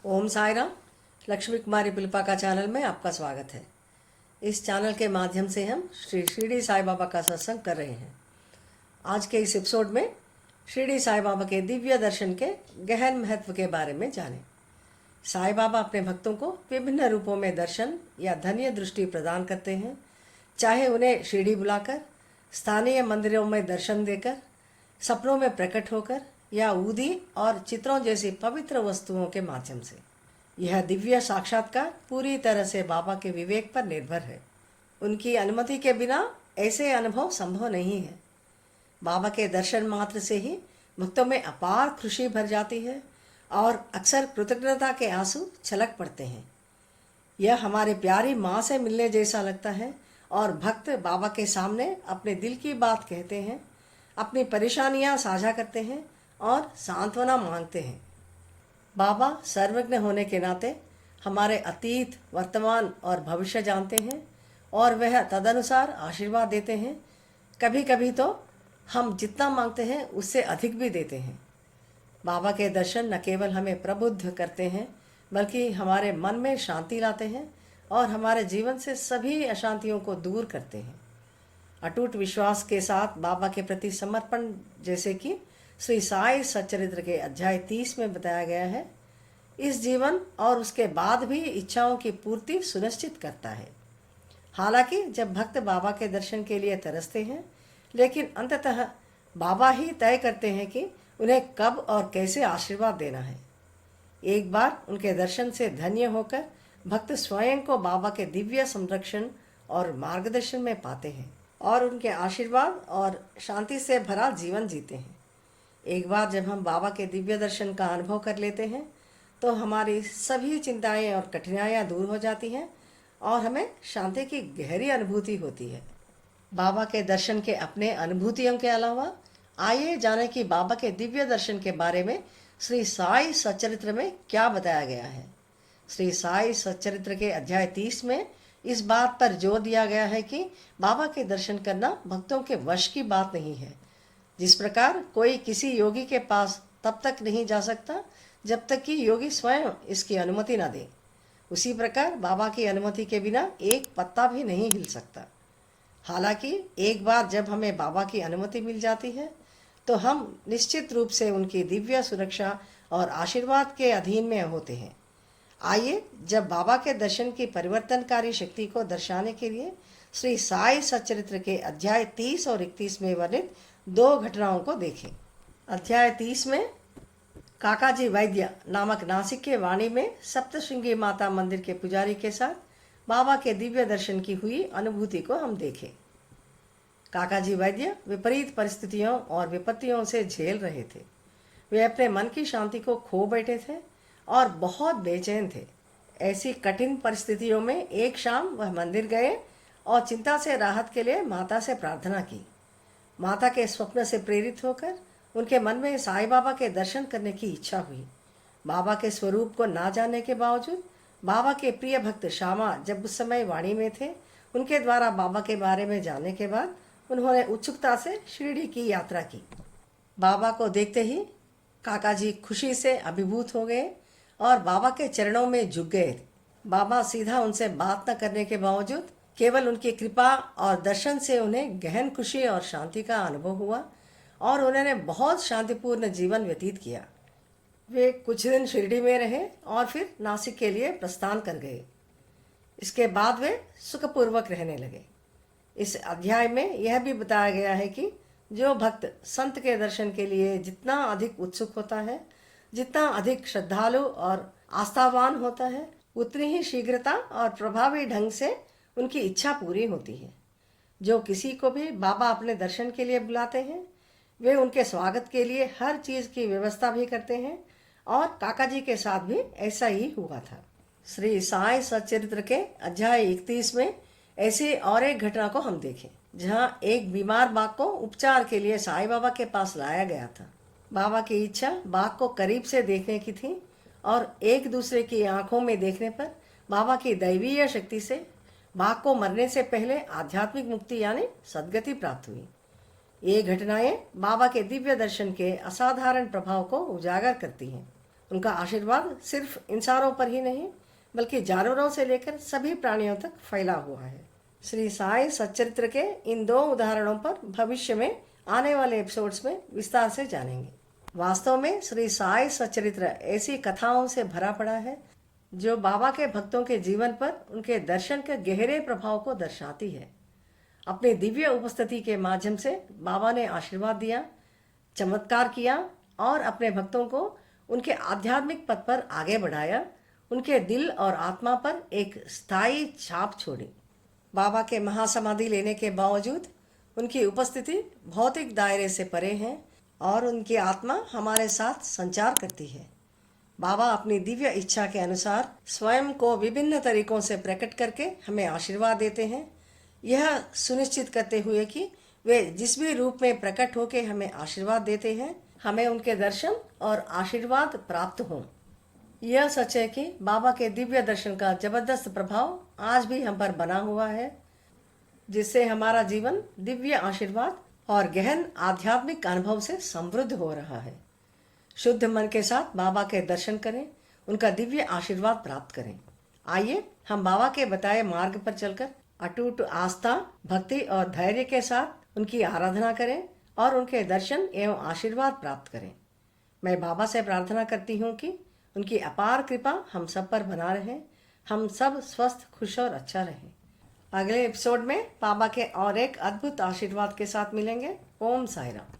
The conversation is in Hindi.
ओम साई राम। लक्ष्मी कुमारी पिलपा का चैनल में आपका स्वागत है। इस चैनल के माध्यम से हम श्री शिरडी साई बाबा का सत्संग कर रहे हैं। आज के इस एपिसोड में शिरडी साई बाबा के दिव्य दर्शन के गहन महत्व के बारे में जानें। साई बाबा अपने भक्तों को विभिन्न रूपों में दर्शन या धन्य दृष्टि प्रदान करते हैं, चाहे उन्हें शिरडी बुलाकर, स्थानीय मंदिरों में दर्शन देकर, सपनों में प्रकट होकर या ऊदी और चित्रों जैसी पवित्र वस्तुओं के माध्यम से। यह दिव्य साक्षात्कार पूरी तरह से बाबा के विवेक पर निर्भर है। उनकी अनुमति के बिना ऐसे अनुभव संभव नहीं है। बाबा के दर्शन मात्र से ही भक्तों में अपार खुशी भर जाती है और अक्सर कृतज्ञता के आंसू छलक पड़ते हैं। यह हमारे प्यारी माँ से मिलने जैसा लगता है और भक्त बाबा के सामने अपने दिल की बात कहते हैं, अपनी परेशानियां साझा करते हैं और सांत्वना मांगते हैं। बाबा सर्वज्ञ होने के नाते हमारे अतीत, वर्तमान और भविष्य जानते हैं और वह तदनुसार आशीर्वाद देते हैं। कभी कभी तो हम जितना मांगते हैं उससे अधिक भी देते हैं। बाबा के दर्शन न केवल हमें प्रबुद्ध करते हैं बल्कि हमारे मन में शांति लाते हैं और हमारे जीवन से सभी अशांतियों को दूर करते हैं। अटूट विश्वास के साथ बाबा के प्रति समर्पण, जैसे कि श्री साई सच्चरित्र के अध्याय 30 में बताया गया है, इस जीवन और उसके बाद भी इच्छाओं की पूर्ति सुनिश्चित करता है। हालांकि जब भक्त बाबा के दर्शन के लिए तरसते हैं, लेकिन अंततः बाबा ही तय करते हैं कि उन्हें कब और कैसे आशीर्वाद देना है। एक बार उनके दर्शन से धन्य होकर भक्त स्वयं को बाबा के दिव्य संरक्षण और मार्गदर्शन में पाते हैं और उनके आशीर्वाद और शांति से भरा जीवन जीते हैं। एक बार जब हम बाबा के दिव्य दर्शन का अनुभव कर लेते हैं तो हमारी सभी चिंताएं और कठिनाइयां दूर हो जाती हैं और हमें शांति की गहरी अनुभूति होती है। बाबा के दर्शन के अपने अनुभूतियों के अलावा आइए जाने कि बाबा के दिव्य दर्शन के बारे में श्री साई सच्चरित्र में क्या बताया गया है। श्री साई सच्चरित्र के अध्याय 30 में इस बात पर जोर दिया गया है कि बाबा के दर्शन करना भक्तों के वश की बात नहीं है। जिस प्रकार कोई किसी योगी के पास तब तक नहीं जा सकता जब तक कि योगी स्वयं इसकी अनुमति न दे, उसी प्रकार बाबा की अनुमति के बिना एक पत्ता भी नहीं हिल सकता। हालांकि एक बार जब हमें बाबा की अनुमति मिल जाती है तो हम निश्चित रूप से उनकी दिव्य सुरक्षा और आशीर्वाद के अधीन में होते हैं। आइए जब बाबा के दर्शन की परिवर्तनकारी शक्ति को दर्शाने के लिए श्री साई सच्चरित्र के अध्याय 30 और 31 में वर्णित दो घटनाओं को देखें। अध्याय 30 में काकाजी वैद्य नामक नासिक के वाणी में सप्तशृंगी माता मंदिर के पुजारी के साथ बाबा के दिव्य दर्शन की हुई अनुभूति को हम देखें। काकाजी वैद्य विपरीत परिस्थितियों और विपत्तियों से झेल रहे थे। वे अपने मन की शांति को खो बैठे थे और बहुत बेचैन थे। ऐसी कठिन परिस्थितियों में एक शाम वह मंदिर गए और चिंता से राहत के लिए माता से प्रार्थना की। माता के स्वप्न से प्रेरित होकर उनके मन में साईं बाबा के दर्शन करने की इच्छा हुई। बाबा के स्वरूप को ना जानने के बावजूद बाबा के प्रिय भक्त श्यामा जब उस समय वाणी में थे, उनके द्वारा बाबा के बारे में जानने के बाद उन्होंने उत्सुकता से शिरडी की यात्रा की। बाबा को देखते ही काका जी खुशी से अभिभूत हो गए और बाबा के चरणों में झुक गए। बाबा सीधा उनसे बात न करने के बावजूद केवल उनकी कृपा और दर्शन से उन्हें गहन खुशी और शांति का अनुभव हुआ और उन्होंने बहुत शांतिपूर्ण जीवन व्यतीत किया। वे कुछ दिन शिरडी में रहे और फिर नासिक के लिए प्रस्थान कर गए। इसके बाद वे सुखपूर्वक रहने लगे। इस अध्याय में यह भी बताया गया है कि जो भक्त संत के दर्शन के लिए जितना अधिक उत्सुक होता है, जितना अधिक श्रद्धालु और आस्थावान होता है, उतनी ही शीघ्रता और प्रभावी ढंग से उनकी इच्छा पूरी होती है। जो किसी को भी बाबा अपने दर्शन के लिए बुलाते हैं, वे उनके स्वागत के लिए हर चीज़ की व्यवस्था भी करते हैं और काका जी के साथ भी ऐसा ही हुआ था। श्री साई सच्चरित्र के अध्याय 31 में ऐसी और एक घटना को हम देखें, जहां एक बीमार बाघ को उपचार के लिए साईं बाबा के पास लाया गया था। बाबा की इच्छा बाघ को करीब से देखने की थी और एक दूसरे की आंखों में देखने पर बाबा की दैवीय शक्ति से बाघ को मरने से पहले आध्यात्मिक मुक्ति यानी सद्गति प्राप्त हुई। ये घटनाएं बाबा के दिव्य दर्शन के असाधारण प्रभाव को उजागर करती हैं। उनका आशीर्वाद सिर्फ इंसानों पर ही नहीं बल्कि जानवरों से लेकर सभी प्राणियों तक फैला हुआ है। श्री साई सच्चरित्र के इन 2 उदाहरणों पर भविष्य में आने वाले एपिसोड्स में विस्तार से जानेंगे। वास्तव में श्री साई सच्चरित्र ऐसी कथाओं से भरा पड़ा है जो बाबा के भक्तों के जीवन पर उनके दर्शन के गहरे प्रभाव को दर्शाती है। अपनी दिव्य उपस्थिति के माध्यम से बाबा ने आशीर्वाद दिया, चमत्कार किया और अपने भक्तों को उनके आध्यात्मिक पथ पर आगे बढ़ाया, उनके दिल और आत्मा पर एक स्थायी छाप छोड़ी। बाबा के महासमाधि लेने के बावजूद उनकी उपस्थिति भौतिक दायरे से परे है और उनकी आत्मा हमारे साथ संचार करती है। बाबा अपनी दिव्य इच्छा के अनुसार स्वयं को विभिन्न तरीकों से प्रकट करके हमें आशीर्वाद देते हैं, यह सुनिश्चित करते हुए कि वे जिस भी रूप में प्रकट होकर हमें आशीर्वाद देते हैं, हमें उनके दर्शन और आशीर्वाद प्राप्त हों। यह सच है कि बाबा के दिव्य दर्शन का जबरदस्त प्रभाव आज भी हम पर बना हुआ है, जिससे हमारा जीवन दिव्य आशीर्वाद और गहन आध्यात्मिक अनुभव से समृद्ध हो रहा है। शुद्ध मन के साथ बाबा के दर्शन करें, उनका दिव्य आशीर्वाद प्राप्त करें। आइए हम बाबा के बताए मार्ग पर चलकर अटूट आस्था, भक्ति और धैर्य के साथ उनकी आराधना करें और उनके दर्शन एवं आशीर्वाद प्राप्त करें। मैं बाबा से प्रार्थना करती हूँ कि उनकी अपार कृपा हम सब पर बना रहे, हम सब स्वस्थ, खुश और अच्छा रहें। अगले एपिसोड में बाबा के और एक अद्भुत आशीर्वाद के साथ मिलेंगे। ओम साई राम।